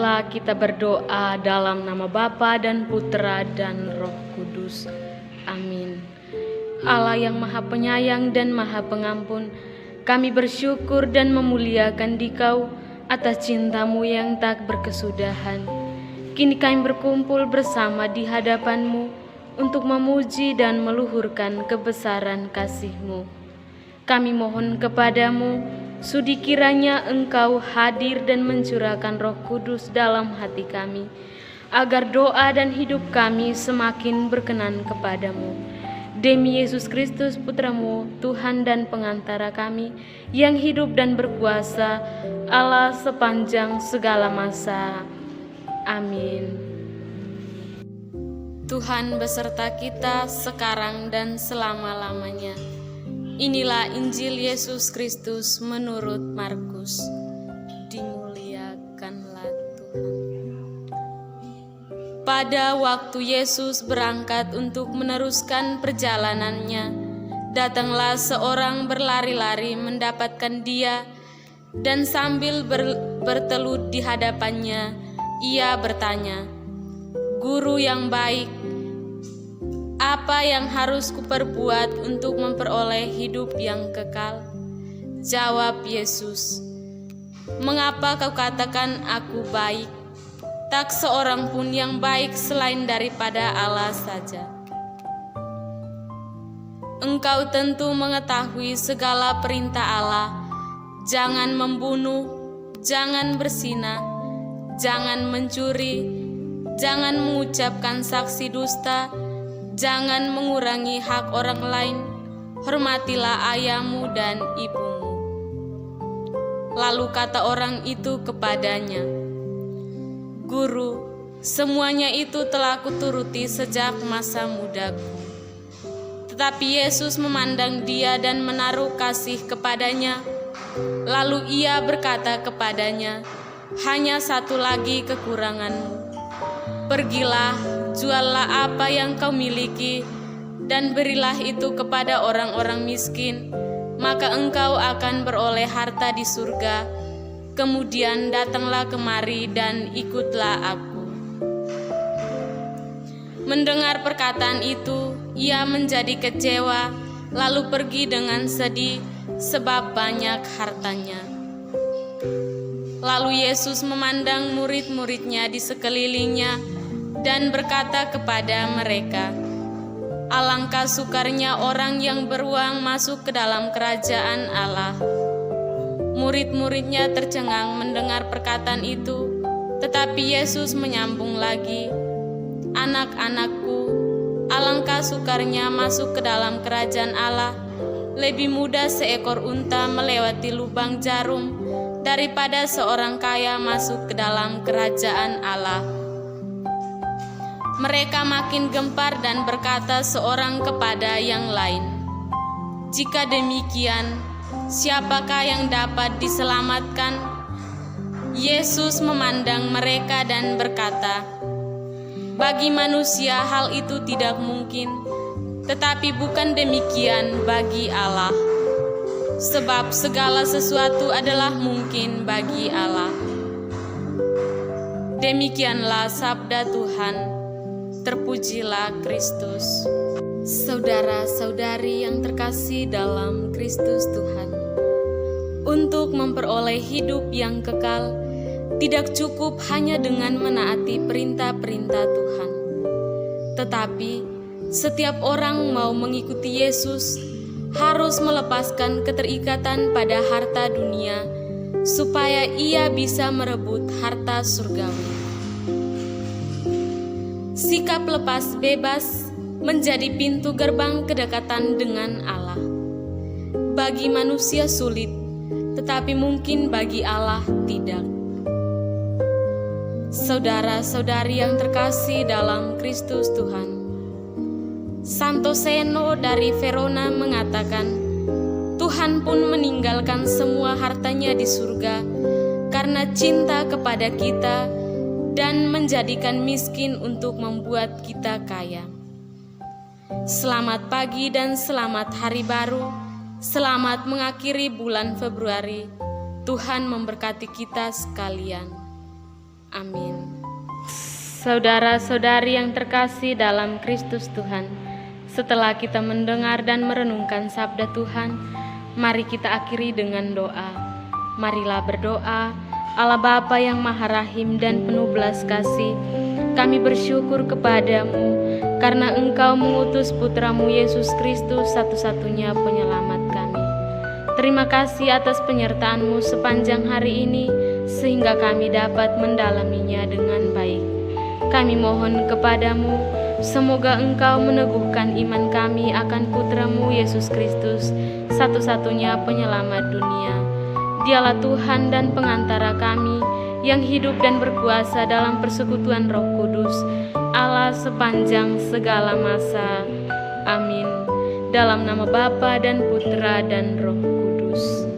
Marilah kita berdoa dalam nama Bapa dan Putra dan Roh Kudus. Amin. Allah yang Maha Penyayang dan Maha Pengampun, kami bersyukur dan memuliakan Dikau atas cinta-Mu yang tak berkesudahan. Kini kami berkumpul bersama di hadapan-Mu untuk memuji dan meluhurkan kebesaran kasih-Mu. Kami mohon kepada-Mu, sudi kiranya Engkau hadir dan mencurahkan Roh Kudus dalam hati kami, agar doa dan hidup kami semakin berkenan kepadamu. Demi Yesus Kristus Putra-Mu, Tuhan dan pengantara kami, yang hidup dan berkuasa Allah sepanjang segala masa. Amin. Tuhan beserta kita sekarang dan selama-lamanya. Inilah Injil Yesus Kristus menurut Markus. Dimuliakanlah Tuhan. Pada waktu Yesus berangkat untuk meneruskan perjalanannya, datanglah seorang berlari-lari mendapatkan Dia, dan sambil bertelut di hadapannya, ia bertanya, "Guru yang baik, apa yang harus kuperbuat untuk memperoleh hidup yang kekal?" Jawab Yesus, "Mengapa kau katakan aku baik? Tak seorang pun yang baik selain daripada Allah saja. Engkau tentu mengetahui segala perintah Allah. Jangan membunuh, jangan berzina, jangan mencuri, jangan mengucapkan saksi dusta, jangan mengurangi hak orang lain, hormatilah ayahmu dan ibumu." Lalu kata orang itu kepadanya, "Guru, semuanya itu telah kuturuti sejak masa mudaku." Tetapi Yesus memandang dia dan menaruh kasih kepadanya. Lalu ia berkata kepadanya, "Hanya satu lagi kekuranganmu. Pergilah, juallah apa yang kau miliki, dan berilah itu kepada orang-orang miskin, maka engkau akan beroleh harta di surga. Kemudian datanglah kemari dan ikutlah aku." Mendengar perkataan itu, ia menjadi kecewa, lalu pergi dengan sedih sebab banyak hartanya. Lalu Yesus memandang murid-muridnya di sekelilingnya dan berkata kepada mereka, "Alangkah sukarnya orang yang beruang masuk ke dalam kerajaan Allah." Murid-muridnya tercengang mendengar perkataan itu, tetapi Yesus menyambung lagi, "Anak-anakku, alangkah sukarnya masuk ke dalam kerajaan Allah. Lebih mudah seekor unta melewati lubang jarum daripada seorang kaya masuk ke dalam kerajaan Allah." Mereka makin gempar dan berkata seorang kepada yang lain, "Jika demikian, siapakah yang dapat diselamatkan?" Yesus memandang mereka dan berkata, "Bagi manusia hal itu tidak mungkin, tetapi bukan demikian bagi Allah. Sebab segala sesuatu adalah mungkin bagi Allah." Demikianlah sabda Tuhan. Terpujilah Kristus. Saudara-saudari yang terkasih dalam Kristus Tuhan, untuk memperoleh hidup yang kekal, tidak cukup hanya dengan menaati perintah-perintah Tuhan. Tetapi setiap orang mau mengikuti Yesus harus melepaskan keterikatan pada harta dunia, supaya ia bisa merebut harta surgawi. Sikap lepas bebas menjadi pintu gerbang kedekatan dengan Allah. Bagi manusia sulit, tetapi mungkin bagi Allah tidak. Saudara-saudari yang terkasih dalam Kristus Tuhan, Santo Seno dari Verona mengatakan, Tuhan pun meninggalkan semua hartanya di surga karena cinta kepada kita dan menjadikan miskin untuk membuat kita kaya. Selamat pagi dan selamat hari baru. Selamat mengakhiri bulan Februari. Tuhan memberkati kita sekalian. Amin. Saudara-saudari yang terkasih dalam Kristus Tuhan, setelah kita mendengar dan merenungkan sabda Tuhan, mari kita akhiri dengan doa. Marilah berdoa. Allah Bapa yang Maha Rahim dan penuh belas kasih, kami bersyukur kepadamu karena Engkau mengutus Putramu Yesus Kristus, satu-satunya penyelamat kami. Terima kasih atas penyertaan-Mu sepanjang hari ini, sehingga kami dapat mendalaminya dengan baik. Kami mohon kepadamu, semoga Engkau meneguhkan iman kami akan Putramu Yesus Kristus, satu-satunya penyelamat dunia. Dialah Tuhan dan pengantara kami, yang hidup dan berkuasa dalam persekutuan Roh Kudus, Allah sepanjang segala masa. Amin. Dalam nama Bapa dan Putra dan Roh Kudus.